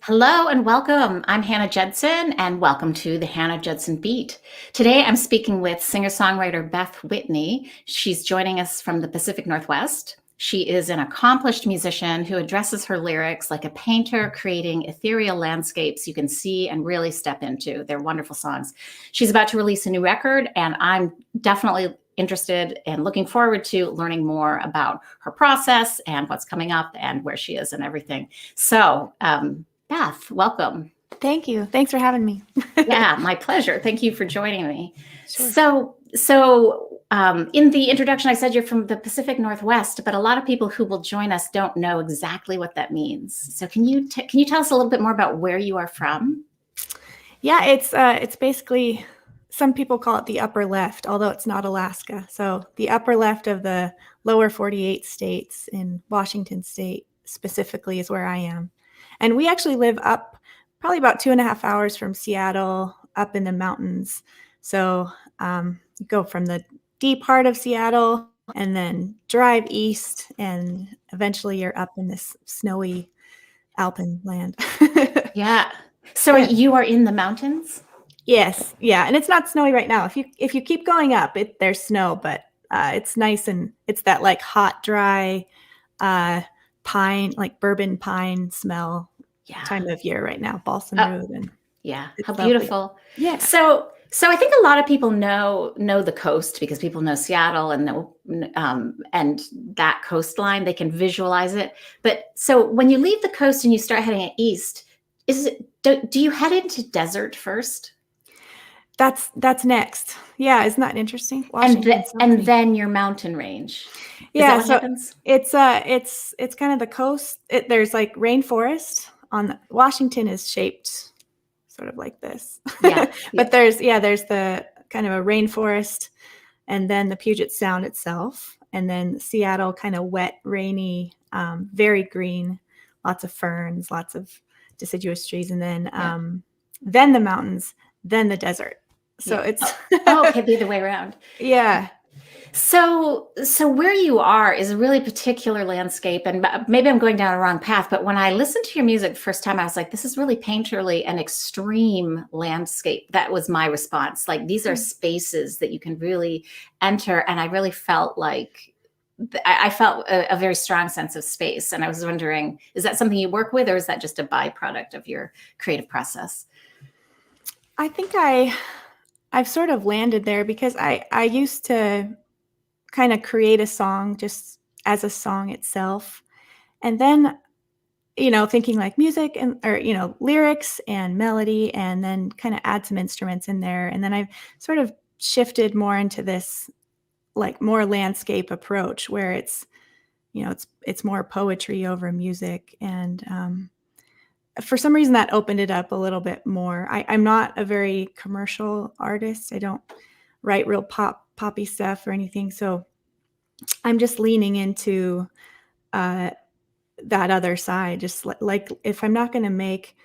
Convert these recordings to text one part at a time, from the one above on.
Hello and welcome. I'm Hannah Judson, and welcome to the Hannah Judson Beat. Today I'm speaking with singer-songwriter Beth Whitney. She's joining us from the Pacific Northwest. She is an accomplished musician who addresses her lyrics like a painter creating ethereal landscapes you can see and really step into. They're wonderful songs. She's about to release a new record, and I'm definitely interested and looking forward to learning more about her process and what's coming up and where she is and everything. So, Beth, welcome. Thank you. Thanks for having me. Yeah, my pleasure. Thank you for joining me. Sure. So, in the introduction, I said you're from the Pacific Northwest, but a lot of people who will join us don't know exactly what that means. So, can you tell us a little bit more about where you are from? Yeah, it's basically, some people call it the upper left, although it's not Alaska. So the upper left of the lower 48 states, in Washington state specifically, is where I am. And we actually live up probably about 2.5 hours from Seattle, up in the mountains. So you go from the deep heart of Seattle and then drive east, and eventually you're up in this snowy alpine land. Yeah. So Yeah. you are in the mountains? Yes, yeah, and it's not snowy right now. If you keep going up, there's snow, but it's nice, and it's that like hot, dry pine, like bourbon pine smell time of year right now, balsam Oh, root, and yeah. it's How lovely. beautiful. Yeah. So I think a lot of people know the coast because people know Seattle and know and that coastline. They can visualize it. But so when you leave the coast and you start heading east, do you head into desert first? That's next. Yeah, isn't that interesting? And Washington's so and pretty. then your mountain range. Is that Yeah, what so happens? it's kind of the coast. There's like rainforest on Washington is shaped sort of like this. Yeah. Yeah. But there's the kind of a rainforest, and then the Puget Sound itself, and then Seattle, kind of wet, rainy, very green, lots of ferns, lots of deciduous trees, and Yeah. then the mountains, then the desert. So Yeah. it's Oh, okay, the other way around. yeah. So where you are is a really particular landscape, and maybe I'm going down a wrong path, but when I listened to your music the first time, I was like, this is really painterly and extreme landscape. That was my response. Like, these are spaces that you can really enter, and I really felt like I felt a very strong sense of space. And I was wondering, is that something you work with, or is that just a byproduct of your creative process? I think I've sort of landed there because I used to kind of create a song just as a song itself, and then thinking like music and or lyrics and melody, and then kind of add some instruments in there, and then I've sort of shifted more into this like more landscape approach where it's more poetry over music, and for some reason that opened it up a little bit more. I'm not a very commercial artist. I don't write real poppy stuff or anything, so I'm just leaning into uh, that other side. Just like if I'm not going to make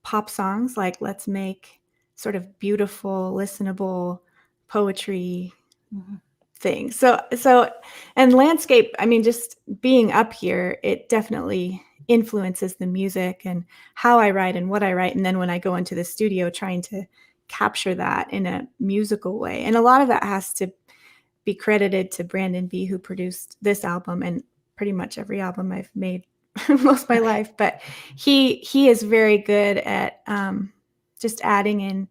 pop songs, like let's make sort of beautiful, listenable poetry Mhm. things. And landscape, I mean, just being up here, it definitely influences the music and how I write and what I write. And then when I go into the studio, trying to capture that in a musical way. And a lot of that has to be credited to Brandon B, who produced this album and pretty much every album I've made most of my Okay. life. But he is very good at just adding in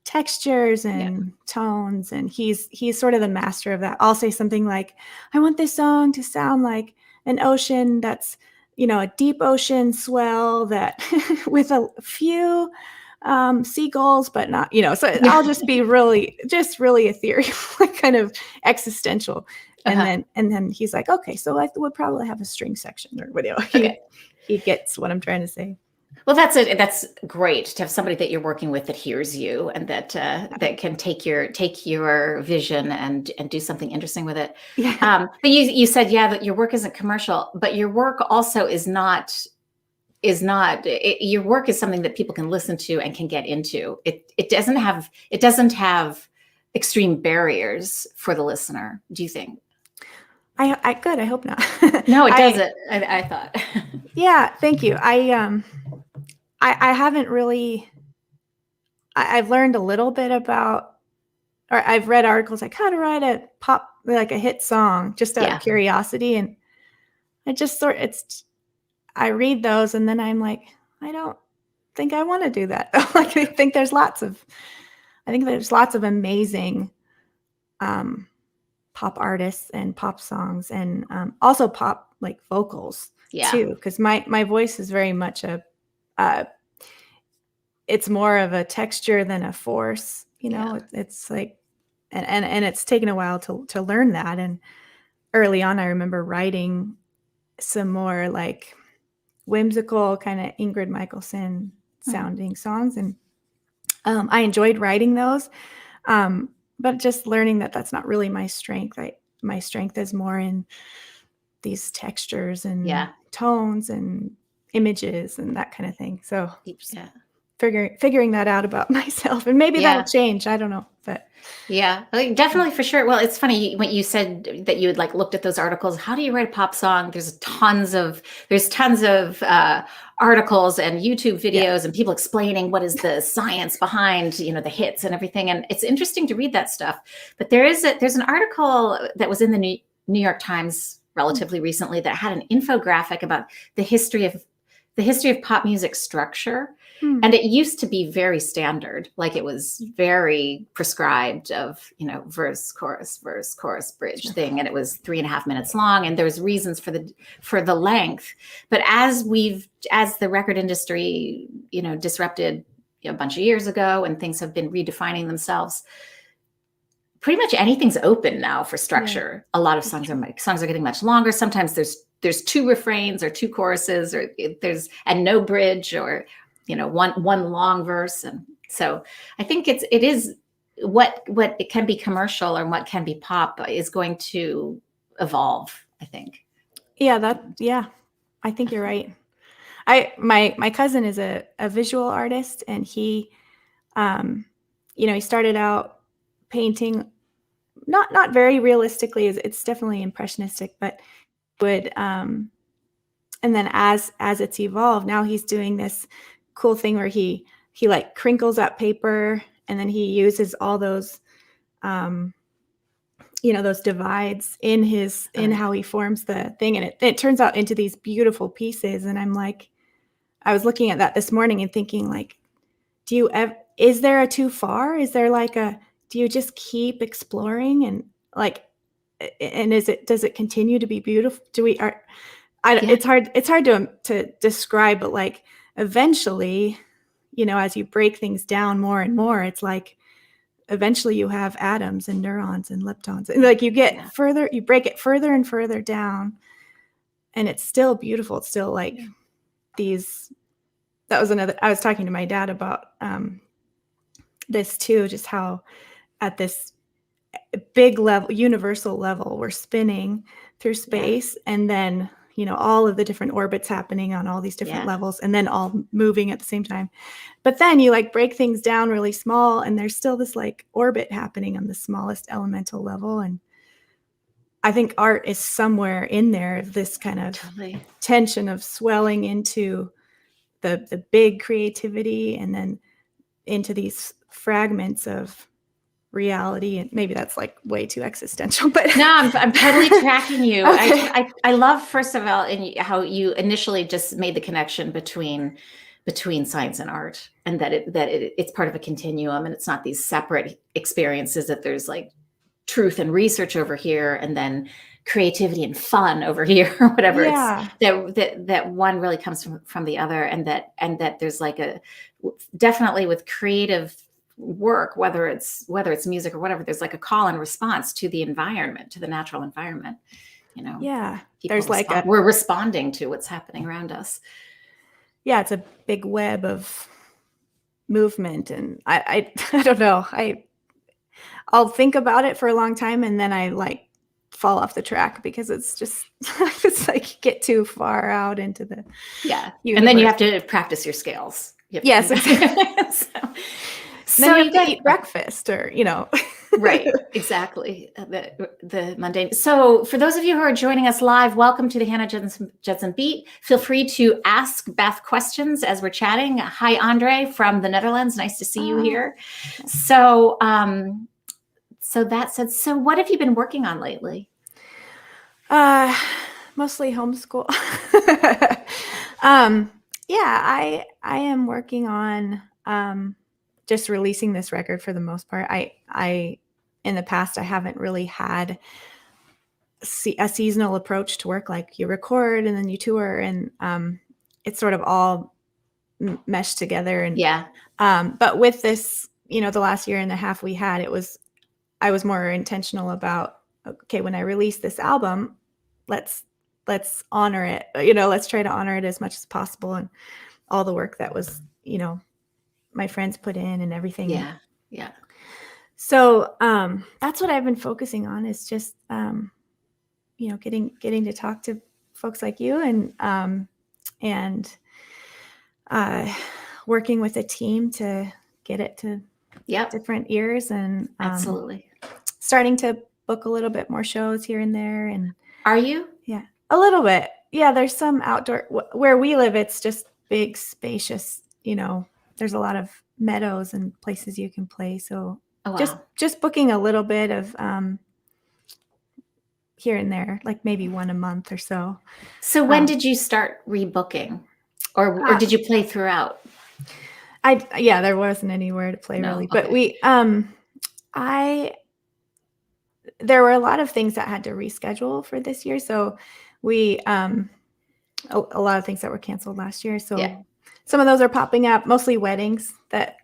textures Yeah. and tones, and he's sort of the master of that. I'll say something like, I want this song to sound like an ocean that's a deep ocean swell that with a few seagulls, but not, so Yeah. I'll just be really ethereal, like kind of existential. And Uh-huh. then he's like, okay, so I would probably have a string section or whatever. Okay. He gets what I'm trying to say. Well, that's great to have somebody that you're working with that hears you and that can take your vision and do something interesting with it. Yeah. But you said, yeah, that your work isn't commercial, but your work also your work is something that people can listen to and can get into. It doesn't have extreme barriers for the listener. Do you think? I hope not. No, it I doesn't. I thought. Yeah, thank you. I haven't really. I've learned a little bit about, or I've read articles like how to write a pop, like a hit song, just out of curiosity, and I just I read those and then I'm like, I don't think I want to do that. Like I think there's lots of amazing pop artists and pop songs, and also pop like vocals too, because my voice is very much it's more of a texture than a force, it's like, and it's taken a while to learn that. And early on I remember writing some more like whimsical kind of Ingrid Michaelson sounding songs, and I enjoyed writing those, but just learning that that's not really my strength. My strength is more in these textures and tones and images and that kind of thing. So figuring that out about myself, and maybe that'll change. I don't know, but definitely, for sure. Well, it's funny when you said that you had like looked at those articles. How do you write a pop song? There's tons of articles and YouTube videos and people explaining what is the science behind, the hits and everything. And it's interesting to read that stuff. But there's an article that was in the New York Times relatively recently that had an infographic about the history of pop music structure. And it used to be very standard, like it was very prescribed of, verse, chorus, bridge thing. And it was 3.5 minutes long. And there was reasons for the length. But as the record industry, disrupted a bunch of years ago, and things have been redefining themselves, pretty much anything's open now for structure. A lot of songs are getting much longer. Sometimes there's 2 refrains or 2 choruses, or and no bridge, or one long verse. And so I think it is what it can be commercial or what can be pop is going to evolve, I think. I think you're right. My cousin is a visual artist, and he he started out painting not very realistically. It's definitely impressionistic, but would and then as it's evolved, now he's doing this cool thing where he like crinkles up paper, and then he uses all those those divides in how he forms the thing, and it turns out into these beautiful pieces. And I'm like, I was looking at that this morning and thinking, like, is there a too far? Is there like do you just keep exploring, and like, and does it continue to be beautiful? It's hard to describe, but like eventually, as you break things down more and more, it's like eventually you have atoms and neurons and leptons, and like you get further, you break it further and further down, and it's still beautiful. It's still like that was another, I was talking to my dad about this too, just how at this big level, universal level, we're spinning through space, and then all of the different orbits happening on all these different levels, and then all moving at the same time. But then you like break things down really small, and there's still this like orbit happening on the smallest elemental level. And I think art is somewhere in there, this kind of tension of swelling into the big creativity, and then into these fragments of reality. And maybe that's like way too existential, but no, I'm totally tracking you. Okay. I love, first of all, how you initially just made the connection between science and art, and that it's part of a continuum, and it's not these separate experiences, that there's like truth and research over here, and then creativity and fun over here, or whatever. It's that one really comes from the other, and that there's like definitely with creative work, whether it's music or whatever, there's like a call and response to the environment, to the natural environment. There's like we're responding to what's happening around us. It's a big web of movement, and I don't know, I'll think about it for a long time, and then I like fall off the track, because it's just it's like get too far out into the universe. And then you have to practice your scales. Yes, exactly. So you got to eat breakfast, or Right, exactly. The mundane. So, for those of you who are joining us live, welcome to the Hannah Judson Beat. Feel free to ask Beth questions as we're chatting. Hi, Andre from the Netherlands. Nice to see you here. So, so that said, so what have you been working on lately? Mostly homeschool. Yeah, I am working on just releasing this record for the most part. I in the past I haven't really had a seasonal approach to work. Like you record and then you tour, and it's sort of all meshed together. And Yeah, but with this, the last year and a half we had, I was more intentional about, okay, when I release this album, let's honor it. Let's try to honor it as much as possible, and all the work that was, my friends put in and everything. yeah, yeah. So that's what I've been focusing on, is just getting to talk to folks like you, and working with a team to get it to different ears, and Absolutely. starting to book a little bit more shows here and there. And Are you? yeah, a little bit. Yeah, there's some outdoor where we live. It's just big, spacious. There's a lot of meadows and places you can play. So Oh, wow. just booking a little bit of here and there, like maybe one a month or so. So when did you start rebooking, or did you play throughout? There wasn't anywhere to play, really, but okay. there were a lot of things that had to reschedule for this year. So we a lot of things that were canceled last year. So some of those are popping up, mostly weddings that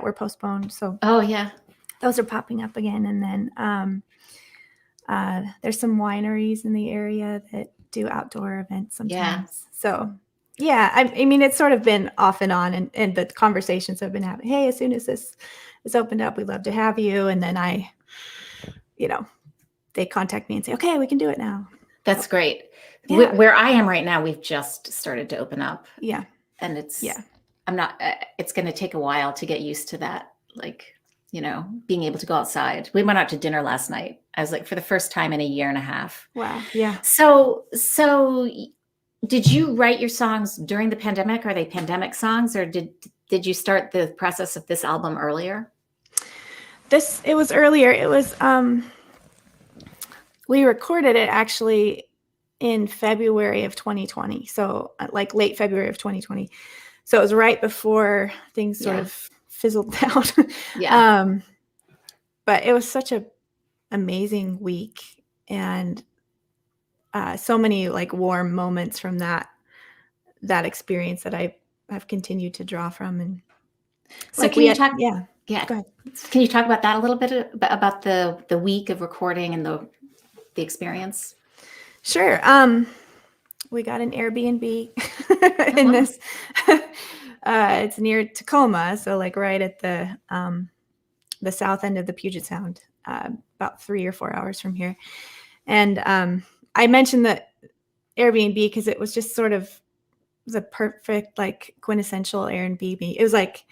were postponed. So yeah, those are popping up again. And then there's some wineries in the area that do outdoor events sometimes. Yeah. So yeah, I mean, it's sort of been off and on, and the conversations have been happening. Hey, as soon as this is opened up, we'd love to have you. And then they contact me and say, okay, we can do it now. That's great. Yeah. Where I am right now, we've just started to open up. Yeah. And it's going to take a while to get used to that. Like, being able to go outside. We went out to dinner last night. I was like, for the first time in a year and a half. Wow. Yeah. So did you write your songs during the pandemic? Are they pandemic songs, or did you start the process of this album earlier? It was earlier. It was, we recorded it actually in February of 2020. So like late February of 2020. So it was right before things sort of fizzled down. Yeah. But it was such an amazing week, and so many like warm moments from that experience that I've continued to draw from. And so like can you talk? Yeah. Yeah. Go ahead. Can you talk about that a little bit, about the week of recording and the experience? Sure. We got an Airbnb in this. It's near Tacoma, so like right at the south end of the Puget Sound, about 3 or 4 hours from here. And I mentioned the Airbnb because it was just sort of the perfect, like, quintessential Airbnb. It was like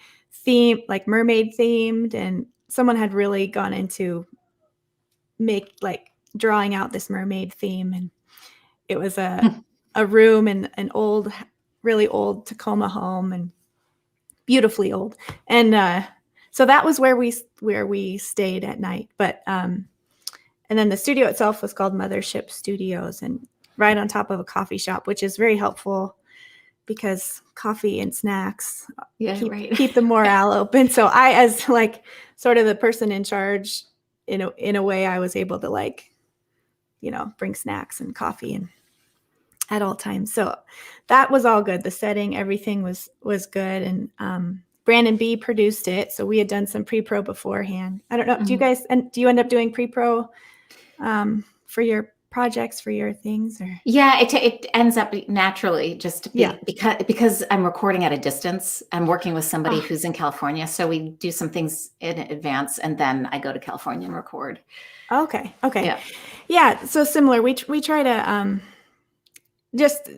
mermaid themed, and someone had really gone into drawing out this mermaid theme, and it was a room in an old, really old Tacoma home, and beautifully old. And so that was where we stayed at night. But and then the studio itself was called Mothership Studios, and right on top of a coffee shop, which is very helpful because coffee and snacks keep the morale open. So I, as like sort of the person in charge, in a way, I was able to bring snacks and coffee and at all times. So that was all good. The setting, everything was good. And Brandon B produced it. So we had done some pre-pro beforehand. I don't know. Mm-hmm. Do you end up doing pre-pro for your projects, for your things? Or? Yeah, it ends up naturally just because I'm recording at a distance. I'm working with somebody who's in California. So we do some things in advance, and then I go to California and record. Okay. Yeah. So similar. We try to just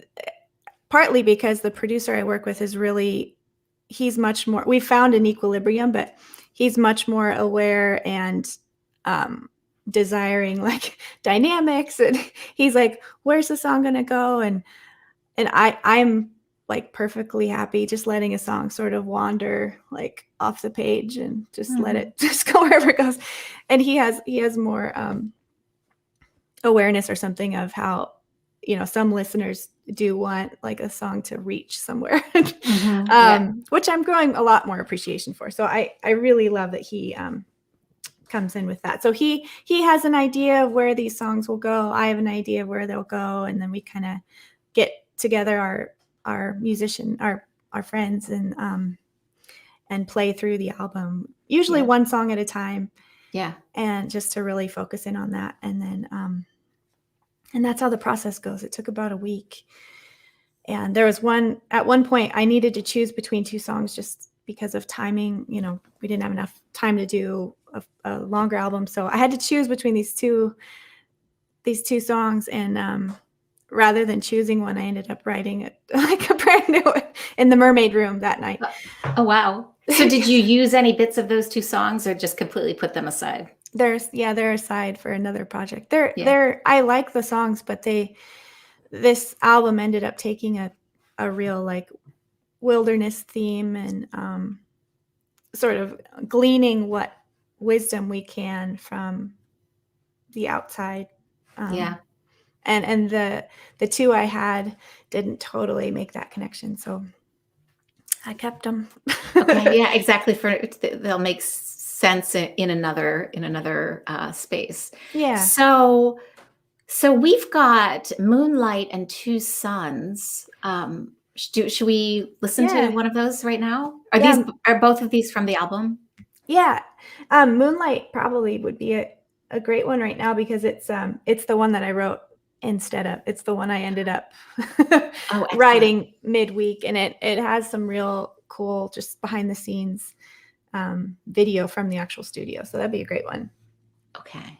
partly because the producer I work with is really, he's much more, we found an equilibrium, but he's much more aware and desiring like dynamics, and he's like, where's the song gonna go? And I'm like perfectly happy just letting a song sort of wander like off the page and just let it just go wherever it goes. And he has more awareness or something of how, some listeners do want like a song to reach somewhere, which I'm growing a lot more appreciation for. So I really love that he comes in with that. So he has an idea of where these songs will go. I have an idea of where they'll go, and then we kind of get together our musician, our friends, and play through the album, usually one song at a time. Yeah. And just to really focus in on that. And then and that's how the process goes. It took about a week. And there was at one point I needed to choose between two songs just because of timing. We didn't have enough time to do a longer album. So I had to choose between these two songs. And rather than choosing one, I ended up writing like a brand new one in the Mermaid Room that night. Oh, wow. So did you use any bits of those two songs or just completely put them aside? They're aside for another project. I like the songs, but this album ended up taking a real like wilderness theme and sort of gleaning what wisdom we can from the outside. And the two I had didn't totally make that connection, so I kept them. Okay, yeah, exactly. They'll make sense in another space. Yeah. So we've got Moonlight and Two Suns. Should we listen to one of those right now? Are both of these from the album? Yeah. Moonlight probably would be a great one right now because it's the one that I wrote it's the one I ended up writing midweek, and it has some real cool just behind the scenes video from the actual studio. So that'd be a great one. Okay.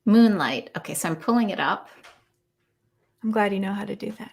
Moonlight. Okay, so I'm pulling it up. I'm glad you know how to do that.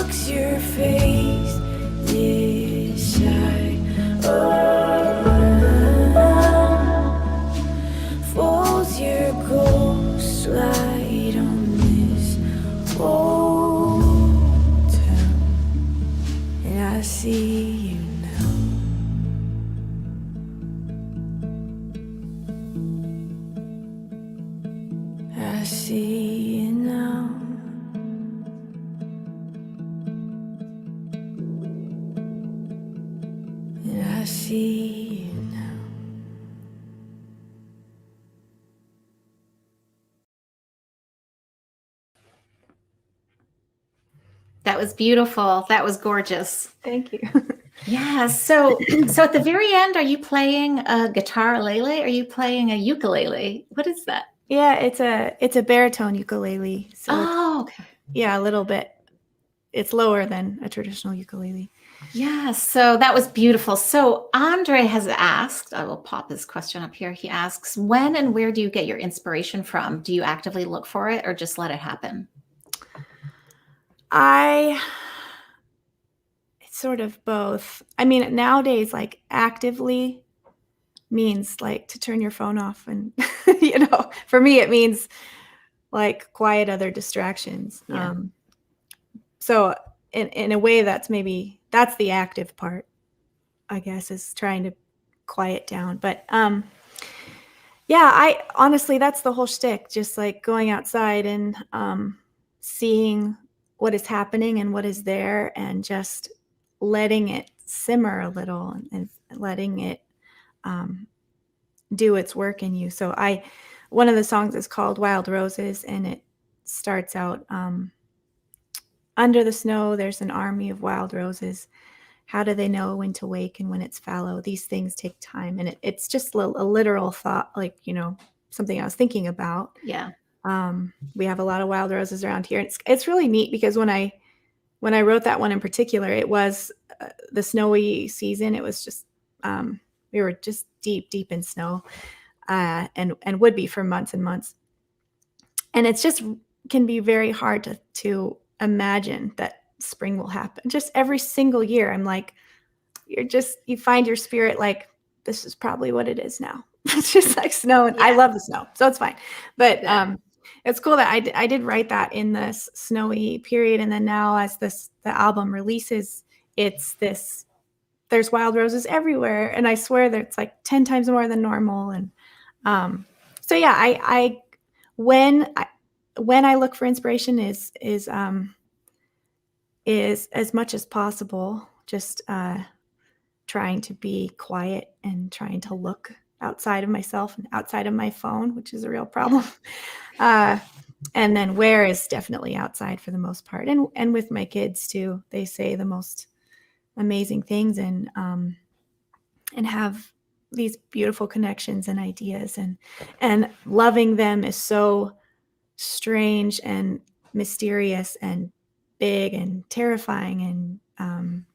Walks your face this side around, folds your ghost light on this old town, and I see you now. I see you now. And I see you now. That was beautiful. That was gorgeous. Thank you. Yeah. So at the very end, are you playing a guitar lele? Are you playing a ukulele? What is that? Yeah, it's a baritone ukulele. So okay. Yeah, a little bit. It's lower than a traditional ukulele. Yeah, so that was beautiful. So Andre has asked, I will pop his question up here. He asks, when and where do you get your inspiration from? Do you actively look for it or just let it happen? It's sort of both. I mean, nowadays, like actively means like to turn your phone off. And, for me, it means like quiet other distractions. Yeah. So in a way, that's the active part, I guess, is trying to quiet down. But yeah, I honestly, that's the whole shtick. Just like going outside and seeing what is happening and what is there, and just letting it simmer a little and letting it do its work in you. So one of the songs is called Wild Roses, and it starts out, under the snow, there's an army of wild roses. How do they know when to wake and when it's fallow? These things take time. And it's just a literal thought, like, something I was thinking about. Yeah. We have a lot of wild roses around here. And it's really neat because when I wrote that one in particular, it was the snowy season. It was just, we were just deep in snow, and would be for months and months. And it's just can be very hard to imagine that spring will happen. Just every single year, I'm like, you find your spirit like, this is probably what it is now. It's just like snow, and I love the snow, so it's fine. But it's cool that I did write that in this snowy period, and then now as the album releases, there's wild roses everywhere, and I swear that it's like 10 times more than normal. And so yeah, I when I look for inspiration is as much as possible just trying to be quiet and trying to look outside of myself and outside of my phone, which is a real problem. And then where is definitely outside for the most part. And with my kids too, they say the most amazing things, and have these beautiful connections and ideas, and loving them is so strange and mysterious and big and terrifying and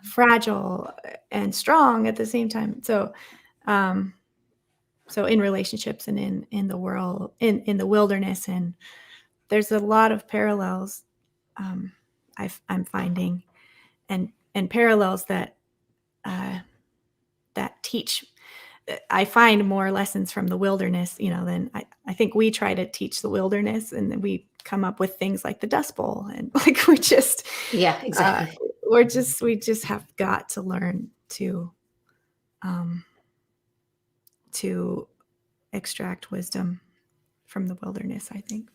fragile and strong at the same time. So in relationships and in the world, in the wilderness, and there's a lot of parallels I'm finding, and parallels that teach. I find more lessons from the wilderness, than I think we try to teach the wilderness, and then we come up with things like the Dust Bowl, and like we just exactly. we just have got to learn to extract wisdom from the wilderness, I think.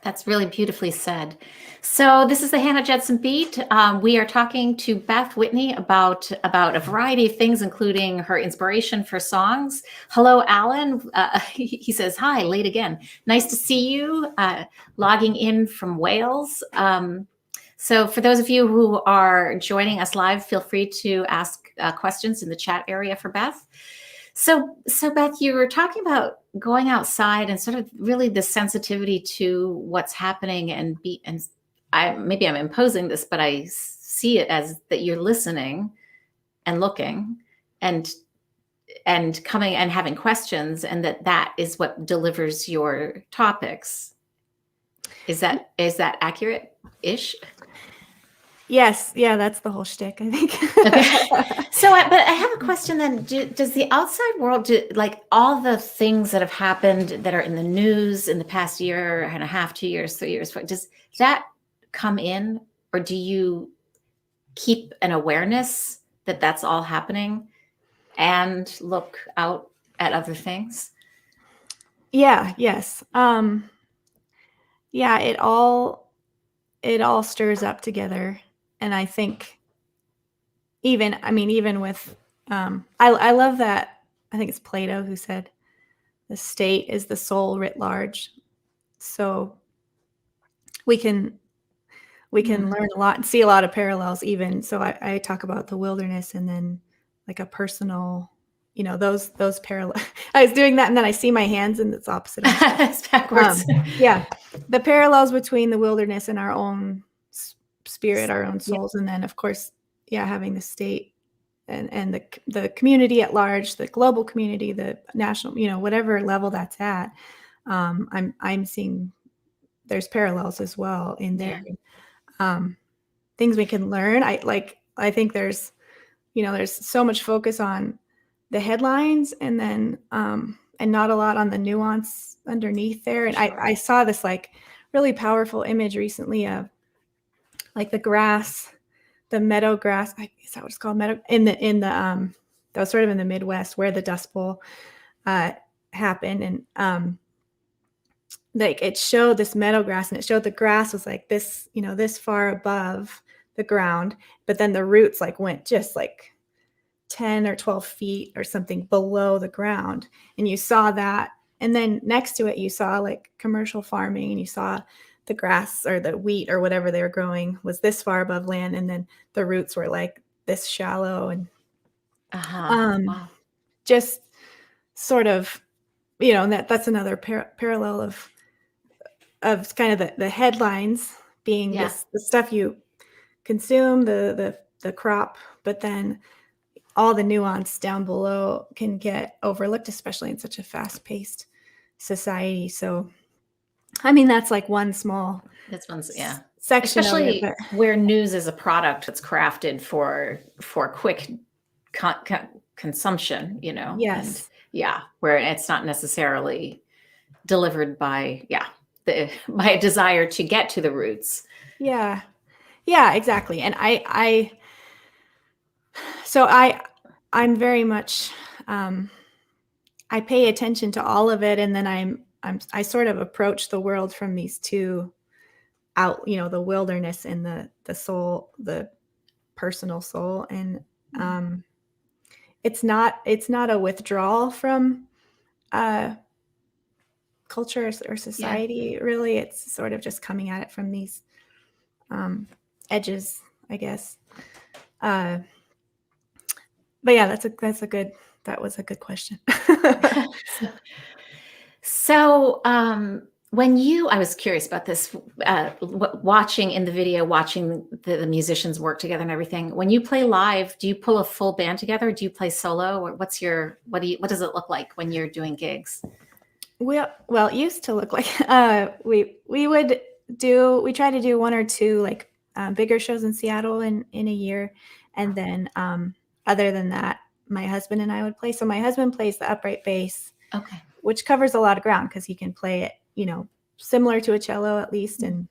That's really beautifully said. So this is the Hannah Judson Beat. We are talking to Beth Whitney about a variety of things, including her inspiration for songs. Hello, Alan. He says, hi, late again. Nice to see you, logging in from Wales. So for those of you who are joining us live, feel free to ask questions in the chat area for Beth. So Beth, you were talking about going outside and sort of really the sensitivity to what's happening, and maybe I'm imposing this, but I see it as that you're listening and looking and coming and having questions, and that is what delivers your topics. Is that accurate-ish? Yes, yeah, that's the whole shtick, I think. Okay. But I have a question then. Does the outside world, like all the things that have happened that are in the news in the past year and a half, 2 years, 3 years, does that come in, or do you keep an awareness that that's all happening and look out at other things? Yeah, yes. Yeah, it all stirs up together. And I think even with I love that. I think it's Plato who said the state is the soul writ large. So we can learn a lot and see a lot of parallels even. So I talk about the wilderness and then like a personal, those parallel. I was doing that and then I see my hands and it's opposite. It's backwards. Yeah, the parallels between the wilderness and our own spirit, our own Yeah. souls, and then of course, yeah, having the state and the community at large, the global community, the national, whatever level that's at. I'm seeing there's parallels as well in there. Yeah. Things we can learn. I think there's so much focus on the headlines and then and not a lot on the nuance underneath there. And Sure. I saw this like really powerful image recently of like the grass, the meadow grass. Is that what it's called? Meadow in the that was sort of in the Midwest where the Dust Bowl happened. And like it showed this meadow grass and it showed the grass was like this, this far above the ground, but then the roots like went just like 10 or 12 feet or something below the ground. And you saw that. And then next to it, you saw like commercial farming and you saw the grass or the wheat or whatever they were growing was this far above land. And then the roots were like this shallow and Wow. just sort of, and that's another parallel of kind of the headlines being Yeah. the stuff you consume, the crop, but then all the nuance down below can get overlooked, especially in such a fast-paced society. So, that's like one small This one's, yeah. section of it, Especially but where news is a product that's crafted for quick consumption, and yes. yeah, where it's not necessarily delivered by, by a desire to get to the roots. Yeah. Yeah, exactly. And so I'm very much, I pay attention to all of it. And then I sort of approach the world from these two the wilderness and the soul, the personal soul. And, it's not a withdrawal from, culture or Yeah. society, really. It's sort of just coming at it from these, edges, I guess. But yeah, that was a good question. So, I was curious about this, watching in the video, watching the musicians work together and everything. When you play live, do you pull a full band together? Or do you play solo, or what does it look like when you're doing gigs? Well, it used to look like we try to do one or two like bigger shows in Seattle in a year, and then other than that, my husband and I would play. So my husband plays the upright bass, Okay. which covers a lot of ground because he can play it, similar to a cello at least, and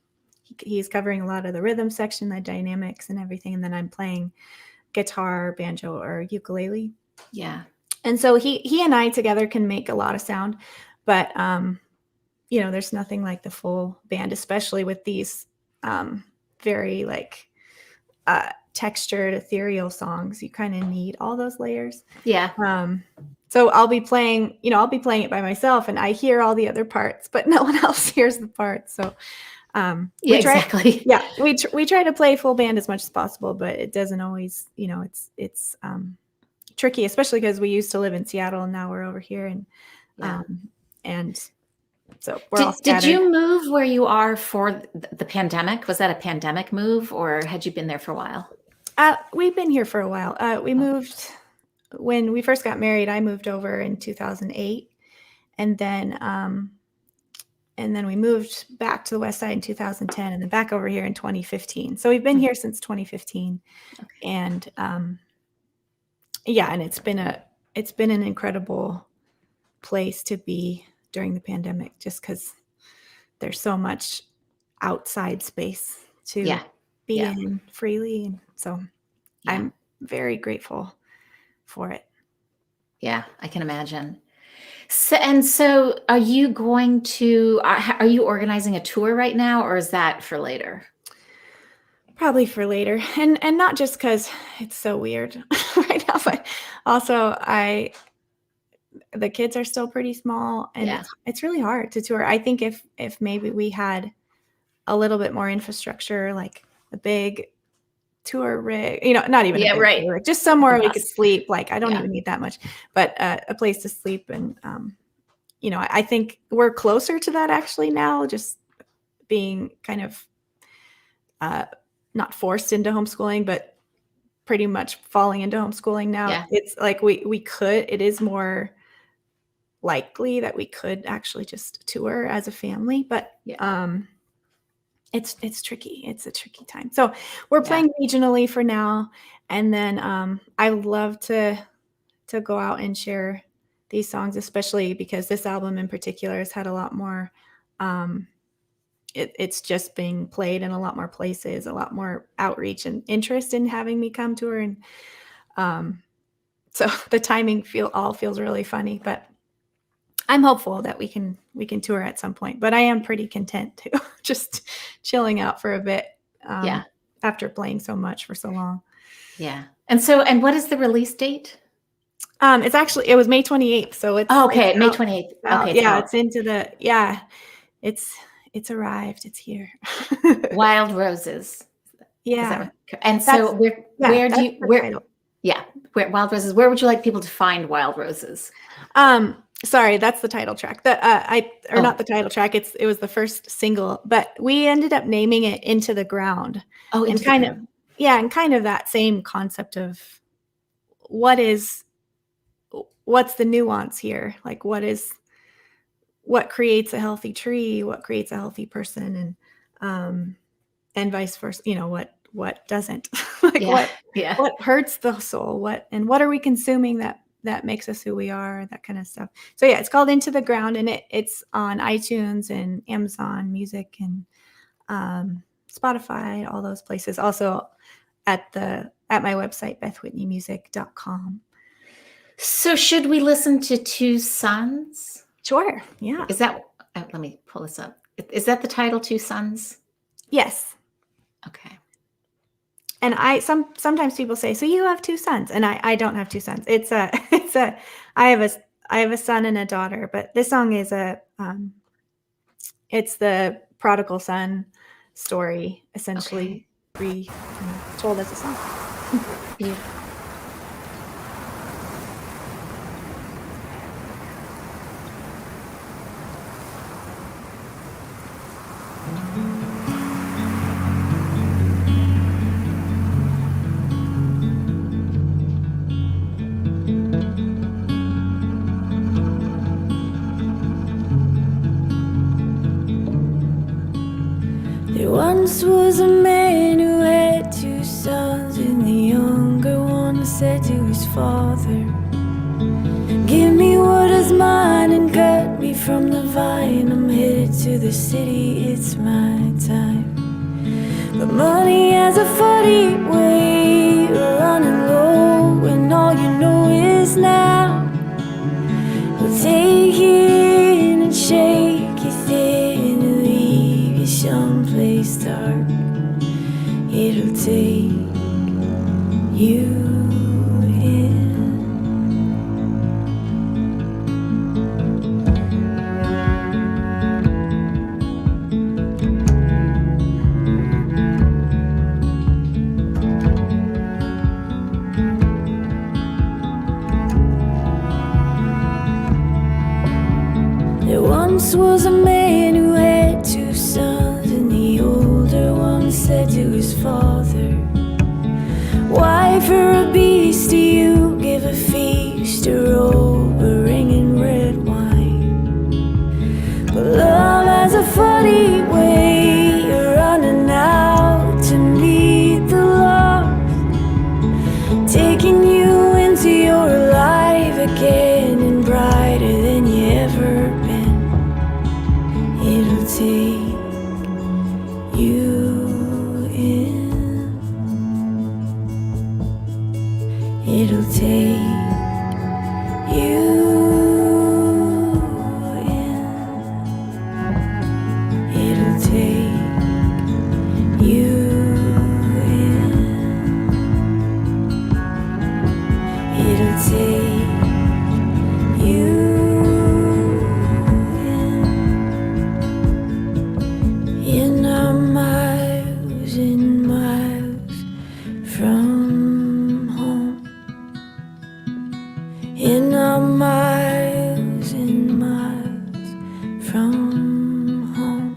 he's covering a lot of the rhythm section, the dynamics, and everything. And then I'm playing guitar, banjo, or ukulele. Yeah. And so he and I together can make a lot of sound, but there's nothing like the full band, especially with these very like textured, ethereal songs. You kind of need all those layers. Yeah. So I'll be playing it by myself, and I hear all the other parts, but no one else hears the parts. So Yeah, exactly. Yeah, we try to play full band as much as possible, but it doesn't always. It's tricky, especially because we used to live in Seattle and now we're over here, and Yeah. and so we're all Did scattered. you move where you are for the pandemic? Was that a pandemic move, or had you been there for a while? We've been here for a while. We moved when we first got married. I moved over in 2008, and then and then we moved back to the West Side in 2010, and then back over here in 2015. So we've been here since 2015, and and it's been an incredible place to be during the pandemic, just because there's so much outside space to be in freely, and so I'm very grateful for it. Yeah, I can imagine. So are you organizing a tour right now, or is that for later? Probably for later, and not just because it's so weird right now, but also the kids are still pretty small, and it's really hard to tour. I think if maybe we had a little bit more infrastructure, like a big tour rig, not even a big tour rig, just somewhere we could sleep. Like, I don't even need that much, but a place to sleep. And, I think we're closer to that actually now, just being kind of not forced into homeschooling, but pretty much falling into homeschooling now. Yeah. It's like it is more likely that we could actually just tour as a family, but it's tricky. It's a tricky time. So we're playing regionally for now. And then I would love to go out and share these songs, especially because this album in particular has had a lot more, it's just being played in a lot more places, a lot more outreach and interest in having me come tour. And so the timing feels really funny, but I'm hopeful that we can tour at some point, but I am pretty content to just chilling out for a bit. After playing so much for so long. Yeah. And what is the release date? It was May 28th. So it's okay. May 28th. Okay. Yeah. It's into it's arrived. It's here. Wild Roses. Yeah. And so Wild Roses, where would you like people to find Wild Roses? Sorry, that's the title track. Not the title track. It was the first single, but we ended up naming it Into the Ground. Oh, and kind of that same concept of what's the nuance here? Like what creates a healthy tree, what creates a healthy person, and vice versa, what doesn't. What hurts the soul, what are we consuming that makes us who we are, that kind of stuff. So it's called Into the Ground, and it's on iTunes and Amazon Music and Spotify, all those places. Also at my website, bethwhitneymusic.com. So should we listen to Two Sons? Sure. Yeah. Is that, let me pull this up. Is that the title, Two Sons? Yes. Okay. And sometimes people say, so you have two sons, and I don't have two sons. I have a son and a daughter, but this song is it's the prodigal son story, essentially told as a song. Beautiful. There once was a man who had two sons, and the younger one said to his father, give me what is mine and cut me from the vine. I'm headed to the city, it's my time. But money has a funny way of running low, and all you know is now. We'll take you in and shake you thin and leave you someplace dark. It'll take you in. There once was a man who had two sons, and the older one said to his father, why for a beast do you give a feast, a robe, a ring and red wine? But love has a It'll take you in. It'll take you in. It'll take you in our miles and miles from home. In our miles and miles from home.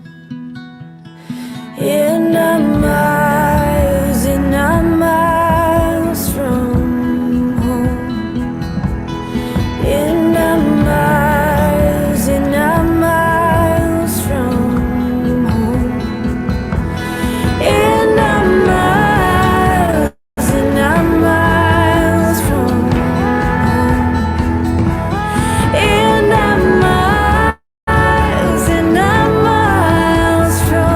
In our miles and our miles from home. In our miles and our miles from home. In our miles and our miles from home. In our miles and our miles from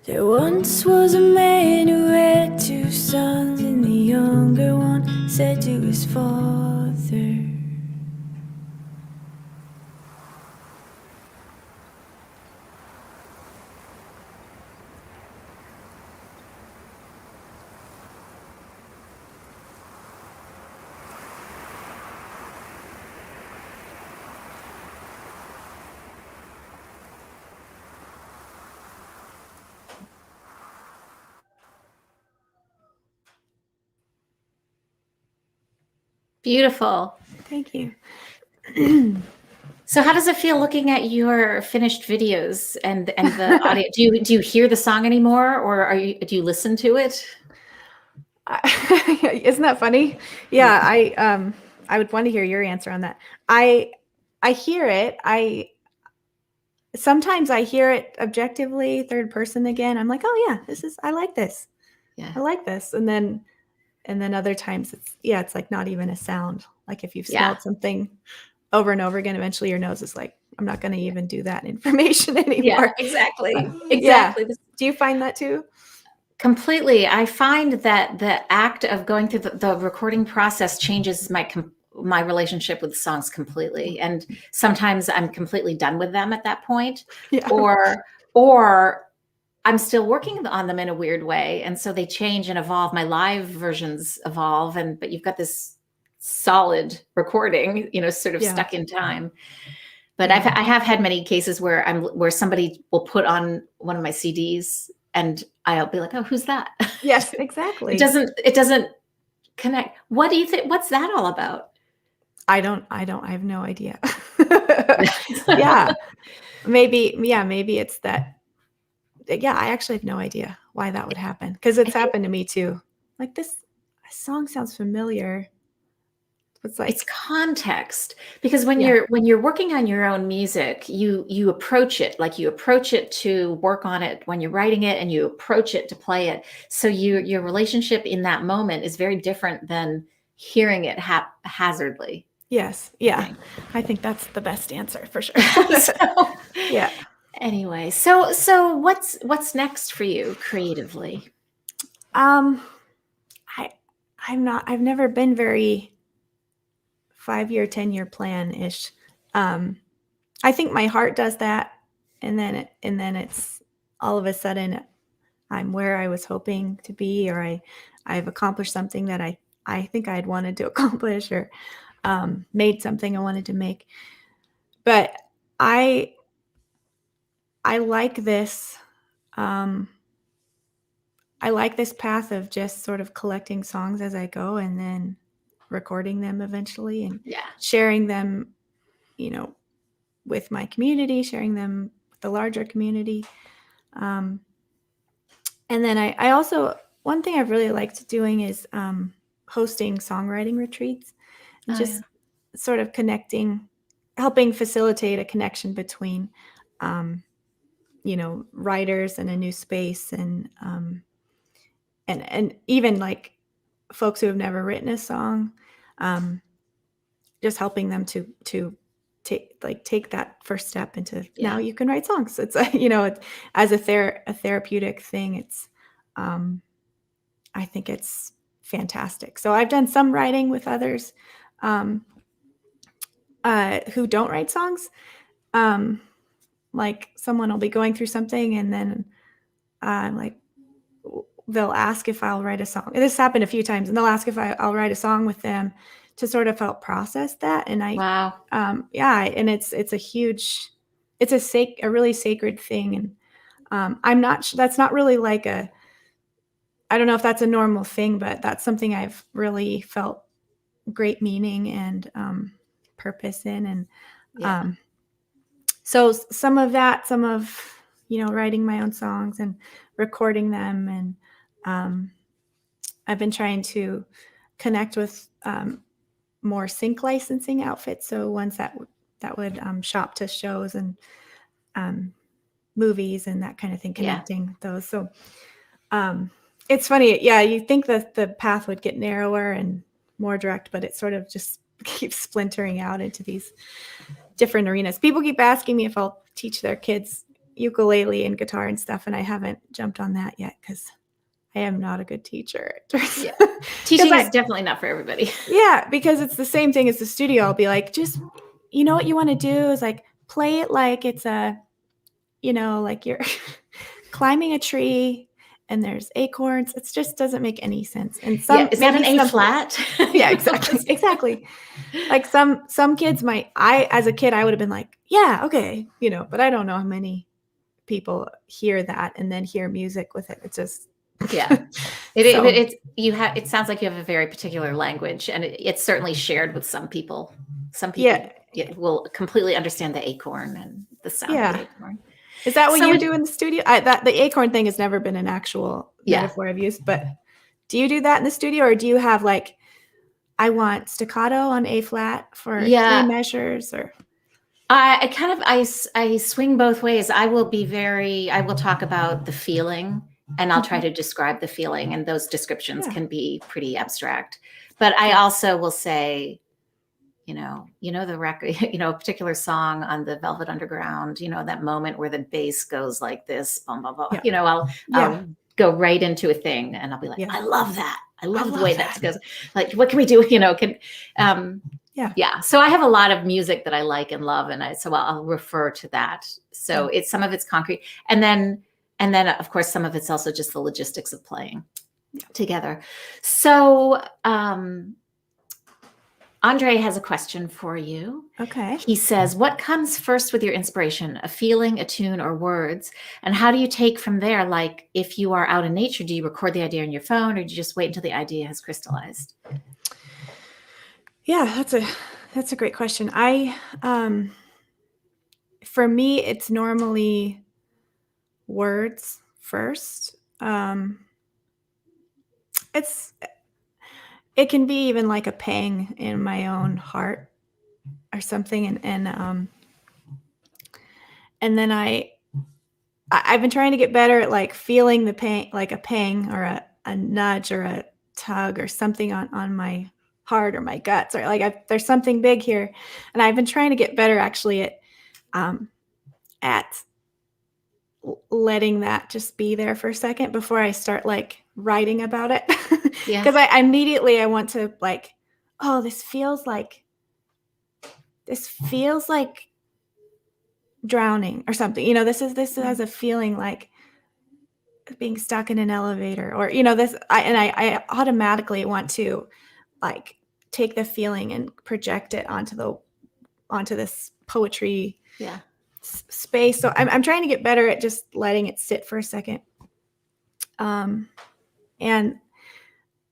There once was a man who had two sons, and the younger one said to his father, Beautiful. Thank you. So how does it feel looking at your finished videos and the audio? Do you hear the song anymore, or do you listen to it? Isn't that funny? Yeah, I would want to hear your answer on that. I hear it. Sometimes I hear it objectively, third person again. I'm like, oh yeah, I like this. Yeah. I like this. And then other times it's like not even a sound. Like if you've smelled something over and over again, eventually your nose is like, I'm not going to even do that information anymore. Yeah, exactly. Yeah. Exactly. Do you find that too? Completely. I find that the act of going through the recording process changes my relationship with songs completely. And sometimes I'm completely done with them at that point, Yeah. or I'm still working on them in a weird way. And so they change and evolve. My live versions evolve, but you've got this solid recording, sort of stuck in time. But I have had many cases where somebody will put on one of my CDs and I'll be like, oh, who's that? Yes, exactly. It doesn't connect. What do you think? What's that all about? I have no idea. Yeah. Maybe it's that. Yeah, I actually have no idea why that would happen, because it's happened to me too. Like, this song sounds familiar. It's context, because when you're working on your own music, you approach it to work on it when you're writing it, and you approach it to play it. So your relationship in that moment is very different than hearing it haphazardly. Yes. Yeah. I think that's the best answer for sure. Yeah. Anyway, so what's next for you creatively? I've never been very 5-year, 10-year plan-ish. I think my heart does that, and then it's all of a sudden I'm where I was hoping to be, or I've accomplished something that I think I'd wanted to accomplish, or made something I wanted to make. But I like this. I like this path of just sort of collecting songs as I go, and then recording them eventually, and sharing them, with my community, sharing them with the larger community. And then I also, one thing I've really liked doing is hosting songwriting retreats, and just sort of helping facilitate a connection between, writers in a new space, and even like folks who have never written a song, just helping them to take that first step into Yeah. now you can write songs. It's it's, as a therapeutic thing. It's I think it's fantastic. So I've done some writing with others who don't write songs. Like someone will be going through something, and then like they'll ask if I'll write a song. This happened a few times, and they'll ask if I'll write a song with them to sort of help process that. And Wow. and it's a huge, it's a really sacred thing. And I'm not, that's not really like I don't know if that's a normal thing, but that's something I've really felt great meaning and purpose in. And Yeah. so some of writing my own songs and recording them. And I've been trying to connect with more sync licensing outfits. So ones that would shop to shows and movies and that kind of thing, connecting those. So it's funny. Yeah, you think that the path would get narrower and more direct, but it sort of just keeps splintering out into these different arenas. People keep asking me if I'll teach their kids ukulele and guitar and stuff, and I haven't jumped on that yet because I am not a good teacher. Yeah. Teaching is definitely not for everybody. Yeah, because it's the same thing as the studio. I'll be like, just, what you want to do is like play it like it's like you're climbing a tree and there's acorns. It just doesn't make any sense. And Is that an A flat? Yeah, exactly. Like some kids as a kid, I would have been like, yeah, okay, but I don't know how many people hear that and then hear music with it. It's just it sounds like you have a very particular language, and it's certainly shared with some people. Some people will completely understand the acorn and the sound of the acorn. Is that what you do in the studio? The acorn thing has never been an actual metaphor I've used, but do you do that in the studio, or do you have like, I want staccato on A flat for 3 measures, or? I swing both ways. I will talk about the feeling, and I'll try to describe the feeling, and those descriptions can be pretty abstract. But I also will say, the record, a particular song on the Velvet Underground, that moment where the bass goes like this, blah, blah, blah. I'll go right into a thing, and I'll be like, I love that. I love the way that goes. Like, what can we do? So I have a lot of music that I like and love, and so I'll refer to that. So some of it's concrete, and then of course some of it's also just the logistics of playing together. So Andre has a question for you. Okay. He says, what comes first with your inspiration, a feeling, a tune, or words? And how do you take from there? Like, if you are out in nature, do you record the idea on your phone, or do you just wait until the idea has crystallized? Yeah, that's a great question. For me, it's normally words first. It can be even like a pang in my own heart or something. And then I've been trying to get better at like feeling the pain, like a pang or a nudge or a tug or something on my heart or my guts, or like there's something big here. And I've been trying to get better actually at letting that just be there for a second before I start like writing about it. Because I immediately want to like, oh, this feels like drowning or something. This has a feeling like being stuck in an elevator, or I automatically want to like take the feeling and project it onto this poetry space. So I'm trying to get better at just letting it sit for a second. And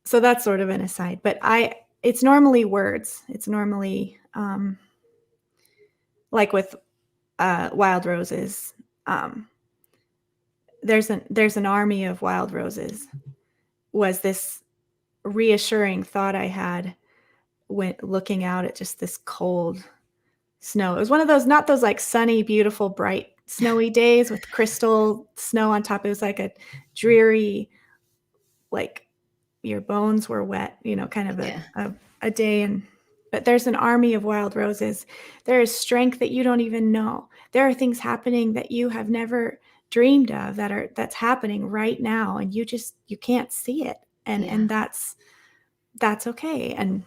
so that's sort of an aside, but it's normally words. It's normally like with Wild Roses. There's an army of wild roses was this reassuring thought I had when looking out at just this cold snow. It was one of those, not those like sunny, beautiful, bright, snowy days with crystal snow on top. It was like a dreary, like your bones were wet, kind of a day. And but there's an army of wild roses. There is strength that you don't even know. There are things happening that you have never dreamed of that's happening right now, and you can't see it. And that's okay. And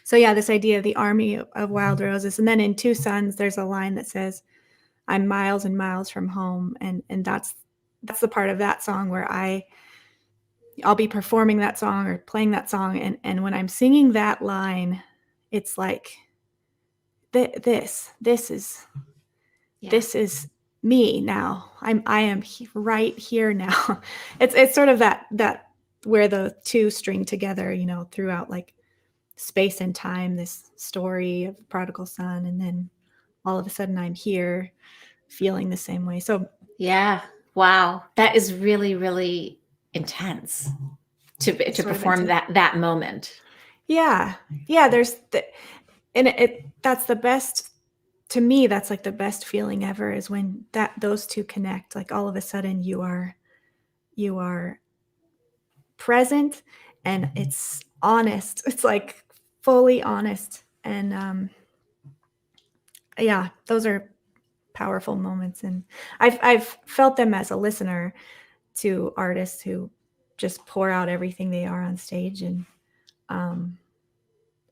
so, yeah, this idea of the army of wild roses. And then in Two Sons, there's a line that says, I'm miles and miles from home. And that's the part of that song where I'll be performing that song or playing that song. And when I'm singing that line, it's like, this is me now. I am right here now. It's sort of that where the two string together, throughout like space and time, this story of the prodigal son. And then all of a sudden I'm here feeling the same way. So yeah. Wow. That is really, really intense to perform that moment. Yeah. There's that's the best, to me. That's like the best feeling ever, is when those two connect. Like all of a sudden you are present, and it's honest. It's like fully honest. And yeah, those are powerful moments. And I've felt them as a listener to artists who just pour out everything they are on stage. And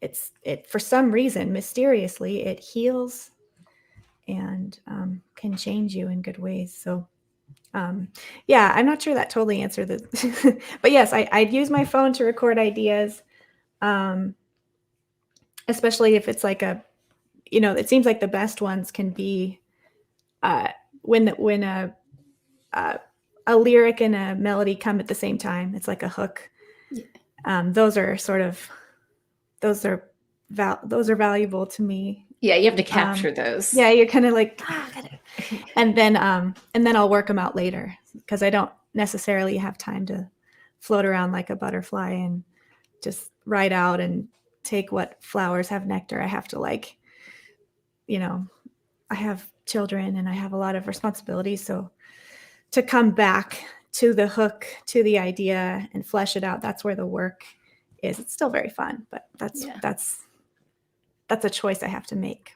it for some reason, mysteriously, it heals and can change you in good ways. So yeah, I'm not sure that totally answered the but yes, I'd use my phone to record ideas, especially if it's like it seems like the best ones can be when a lyric and a melody come at the same time. It's like a hook. Those are valuable to me. Yeah, you have to capture those. Yeah, you're kind of like, and then I'll work them out later, because I don't necessarily have time to float around like a butterfly and just write out and take what flowers have nectar. I have to I have children and I have a lot of responsibilities. So to come back to the hook, to the idea, and flesh it out, that's where the work is. It's still very fun, but that's a choice I have to make.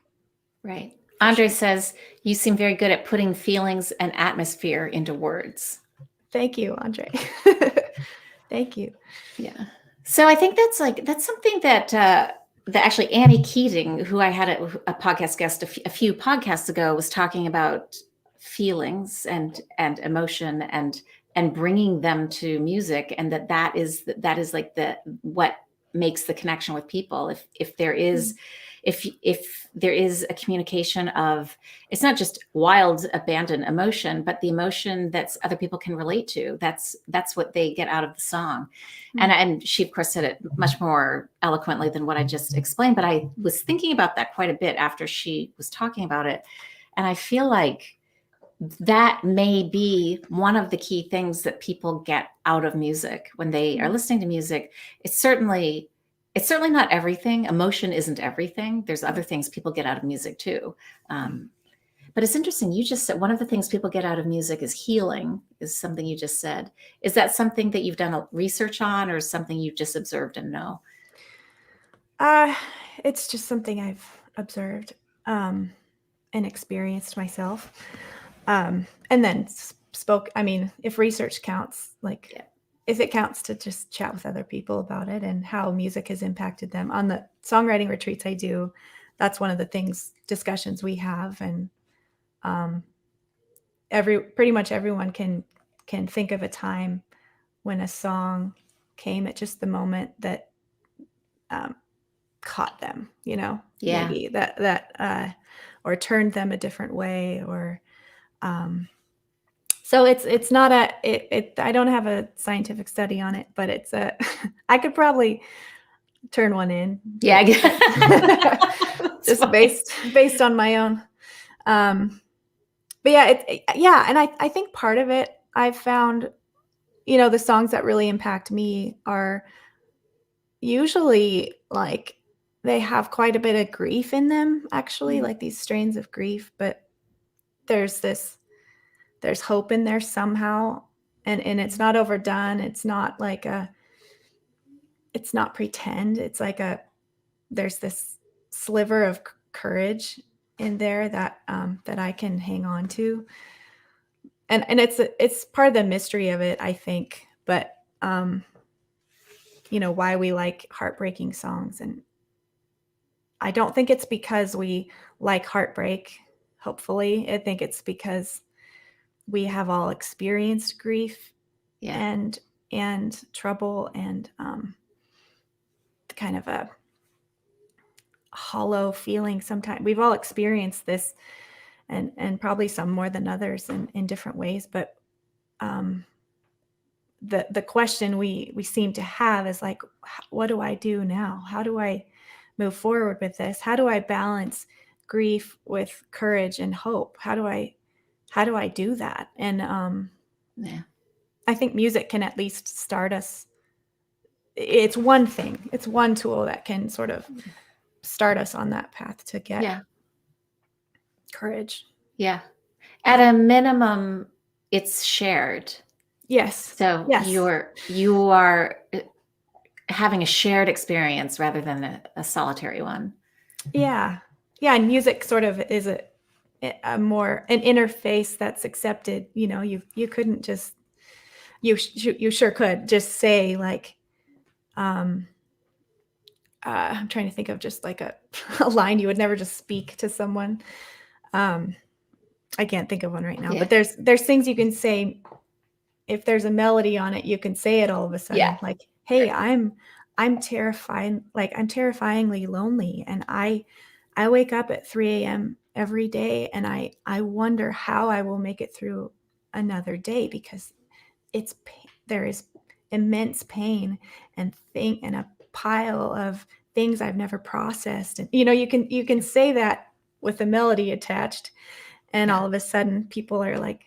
Right. Andre says, you seem very good at putting feelings and atmosphere into words. Thank you, Andre. Thank you. Yeah. So I think that's something that actually Annie Keating, who I had a podcast guest a few podcasts ago, was talking about feelings and emotion and bringing them to music, and that is like what makes the connection with people. If there is a communication of, it's not just wild abandon emotion, but the emotion that other people can relate to, that's what they get out of the song. And she of course said it much more eloquently than what I just explained, but I was thinking about that quite a bit after she was talking about it. And I feel like that may be one of the key things that people get out of music when they are listening to music. It's certainly not everything. Emotion isn't everything. There's other things people get out of music too. But it's interesting. You just said one of the things people get out of music is healing, is something you just said. Is that something that you've done research on, or something you've just observed and know? It's just something I've observed and experienced myself. And then if research counts, if it counts to just chat with other people about it and how music has impacted them. On the songwriting retreats I do, that's one of the discussions we have. And pretty much everyone can think of a time when a song came at just the moment that caught them, maybe that or turned them a different way, or so it's not I don't have a scientific study on it, but it's I could probably turn one in. Yeah. Just based on my own. But yeah, and I think part of it I've found, the songs that really impact me are usually like they have quite a bit of grief in them, actually, like these strains of grief, but there's hope in there somehow, and it's not overdone. It's not like it's not pretend. It's like there's this sliver of courage in there that that I can hang on to, and it's part of the mystery of it, I think. But why we like heartbreaking songs, and I don't think it's because we like heartbreak. Hopefully, I think it's because we have all experienced grief and trouble and kind of a hollow feeling. Sometimes we've all experienced this, and probably some more than others in different ways. But the question we seem to have is like, what do I do now? How do I move forward with this? How do I balance grief with courage and hope? How do I do that? And I think music can at least start us. It's one thing. It's one tool that can sort of start us on that path to get courage. Yeah. At a minimum, it's shared. Yes. So yes. you are having a shared experience rather than a solitary one. Yeah. Yeah. And music sort of is a more an interface that's accepted. You couldn't just, you sure could just say like, I'm trying to think of just like a line you would never just speak to someone. I can't think of one right now, but there's things you can say. If there's a melody on it, you can say it all of a sudden. Like, hey, I'm terrified. Like, I'm terrifyingly lonely. And I wake up at 3 a.m. every day, and I wonder how I will make it through another day, because there is immense pain and a pile of things I've never processed. And you can say that with a melody attached, and all of a sudden people are like,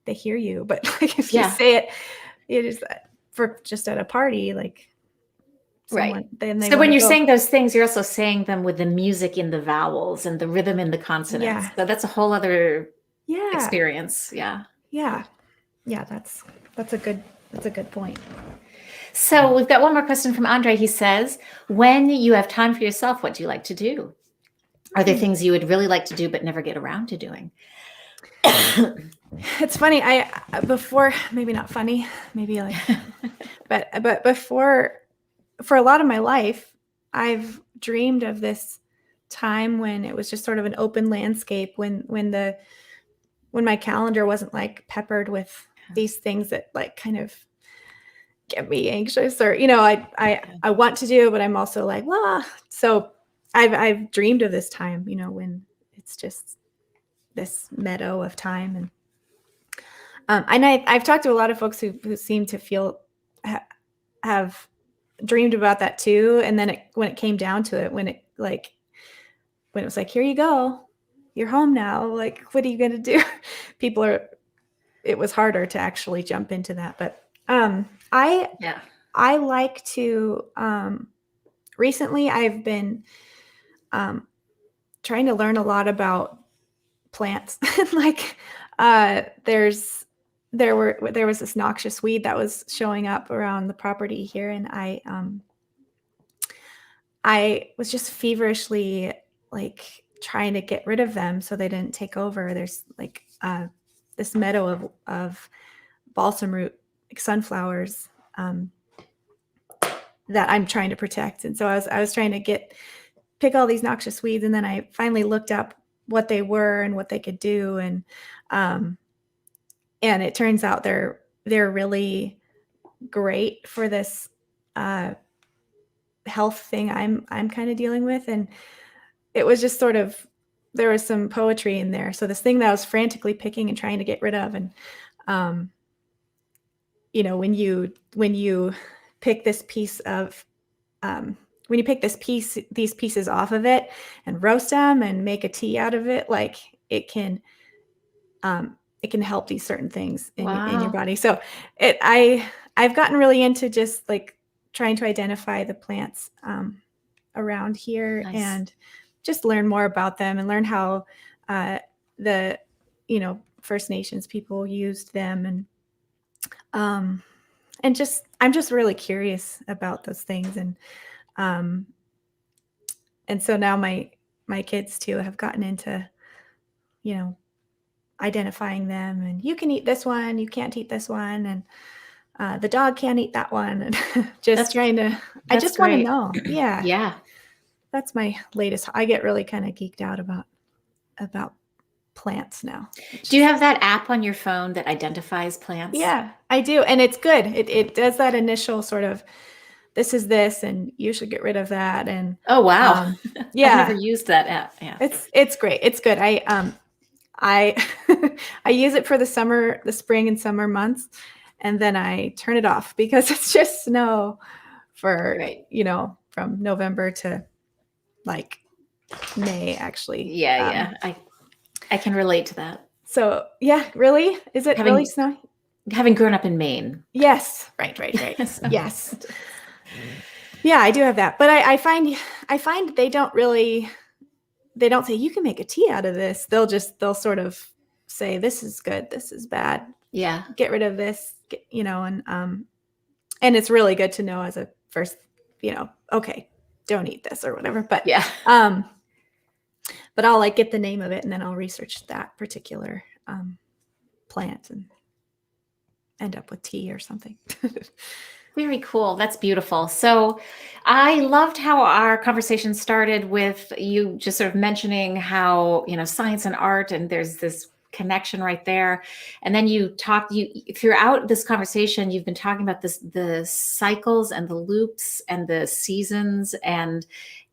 they hear you. But like, if you say it is for just at a party, like someone, then they. So when you're saying those things, you're also saying them with the music in the vowels and the rhythm in the consonants. So that's a whole other experience. Yeah. That's a good point. So we've got one more question from Andre. He says, when you have time for yourself, what do you like to do? Are there things you would really like to do but never get around to doing? It's funny. Maybe not funny, maybe like, but before, for a lot of my life, I've dreamed of this time when it was just sort of an open landscape, when my calendar wasn't like peppered with these things that like kind of get me anxious, or I want to do, but I'm also like, well, so I've dreamed of this time, when it's just this meadow of time. And I've talked to a lot of folks who seem to have dreamed about that too. And then when it came down to it, when it was like, here you go, you're home now. Like, what are you going to do? It was harder to actually jump into that. But I like to, recently I've been trying to learn a lot about plants. Like, there was this noxious weed that was showing up around the property here, and I was just feverishly like trying to get rid of them so they didn't take over. There's like this meadow of balsam root, like sunflowers, that I'm trying to protect. And so I was trying to pick all these noxious weeds, and then I finally looked up what they were and what they could do, and it turns out they're really great for this health thing I'm kind of dealing with. And it was just sort of, there was some poetry in there. So this thing that I was frantically picking and trying to get rid of, and when you pick this piece of these pieces off of it and roast them and make a tea out of it, like it can help these certain things in your body. So I've gotten really into just like trying to identify the plants around here. Nice. And just learn more about them and learn how the First Nations people used them, and I'm just really curious about those things. And And so now my kids too have gotten into, identifying them, and you can eat this one, you can't eat this one, and the dog can't eat that one, and just trying to. I just want to know. Yeah. Yeah. That's my latest. I get really kind of geeked out about plants now. Do you have that app on your phone that identifies plants? Yeah, I do, and it's good. It does that initial sort of, this is this, and you should get rid of that, and Oh wow. yeah, I've never used that app. Yeah. it's great. It's good. I I use it for the spring and summer months, and then I turn it off because it's just snow for from November to like May, actually. Yeah. I can relate to that. So yeah, really? Is it really snowy? Having grown up in Maine. Yes. Right. So. Yes. Yeah, I do have that. But I find they don't say you can make a tea out of this. They'll sort of say, this is good, this is bad. Yeah. Get rid of this, and it's really good to know as a first, okay, don't eat this or whatever. But yeah. But I'll get the name of it, and then I'll research that particular plant and end up with tea or something. Very cool. That's beautiful. So I loved how our conversation started with you just sort of mentioning how, science and art, and there's this connection right there. And then you throughout this conversation, you've been talking about the cycles and the loops and the seasons and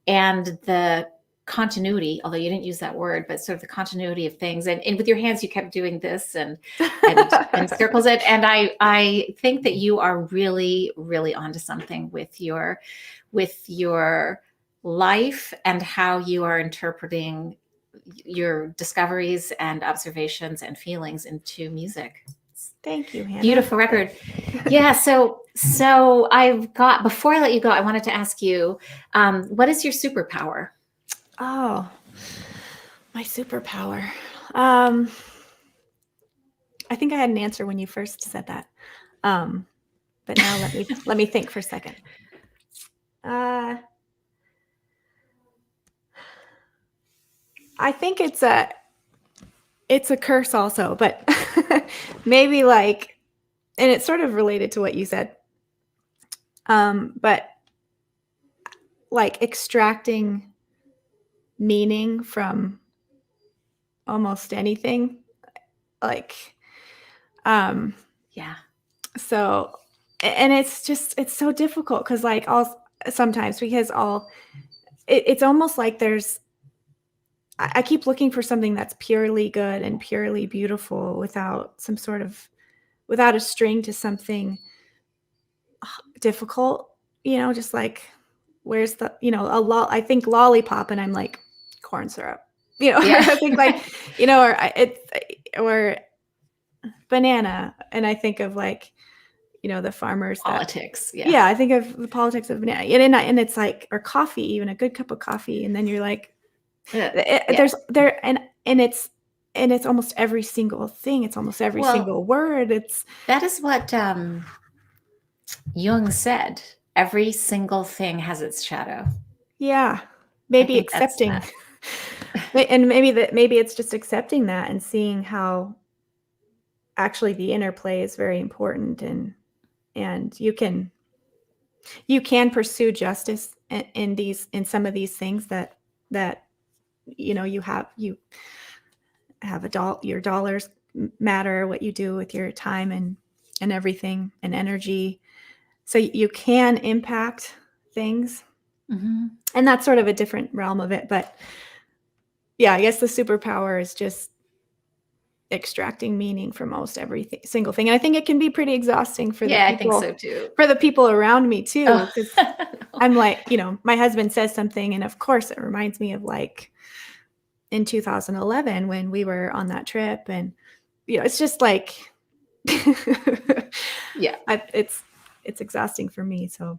the continuity, although you didn't use that word, but sort of the continuity of things. And with your hands, you kept doing this and circles it. And I think that you are really, really onto something with your life and how you are interpreting your discoveries and observations and feelings into music. Thank you, Hannah. Beautiful record. Yeah. So before I let you go, I wanted to ask you, what is your superpower? Oh, my superpower. I think I had an answer when you first said that. But now let me think for a second. I think it's a curse also, but maybe and it's sort of related to what you said. But extracting meaning from almost anything, yeah. So, and it's so difficult because sometimes because it's almost like I keep looking for something that's purely good and purely beautiful without without a string to something difficult, just where's the, I think lollipop and I'm like corn syrup, Yeah. I think or banana. And I think of the farmers. Politics. Yeah. I think of the politics of banana and it's or coffee, even a good cup of coffee. And then you're like, there's almost every single thing. It's almost every single word. That is what Jung said. Every single thing has its shadow. Yeah. Maybe accepting. And maybe it's just accepting that and seeing how actually the interplay is very important, and you can pursue justice in some of these things that you have your dollars matter, what you do with your time and everything and energy, so you can impact things. Mm-hmm. And that's sort of a different realm of it, but yeah, I guess the superpower is just extracting meaning from most single thing. And I think it can be pretty exhausting for the people. I think so too. For the people around me too, because I'm my husband says something, and of course it reminds me of in 2011 when we were on that trip, and it's just yeah, it's exhausting for me. So,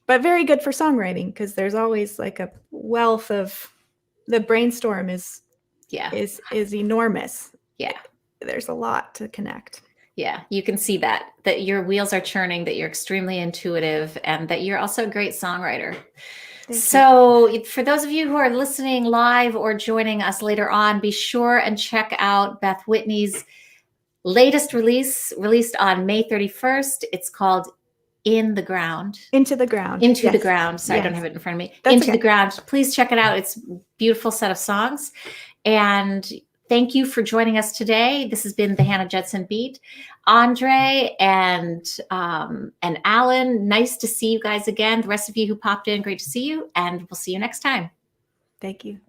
but very good for songwriting because there's always a wealth of, the brainstorm is enormous. Yeah. There's a lot to connect. Yeah. You can see that your wheels are churning, that you're extremely intuitive, and that you're also a great songwriter. Thank you. So for those of you who are listening live or joining us later on, be sure and check out Beth Whitney's latest release, released on May 31st. It's called In the Ground. Into the Ground. Into the Yes. Ground. Sorry, I don't Yes. have it in front of me. That's Into okay. the Ground. Please check it out. It's a beautiful set of songs. And thank you for joining us today. This has been the Hannah Judson Beat. Andre and Alan, nice to see you guys again. The rest of you who popped in, great to see you. And we'll see you next time. Thank you.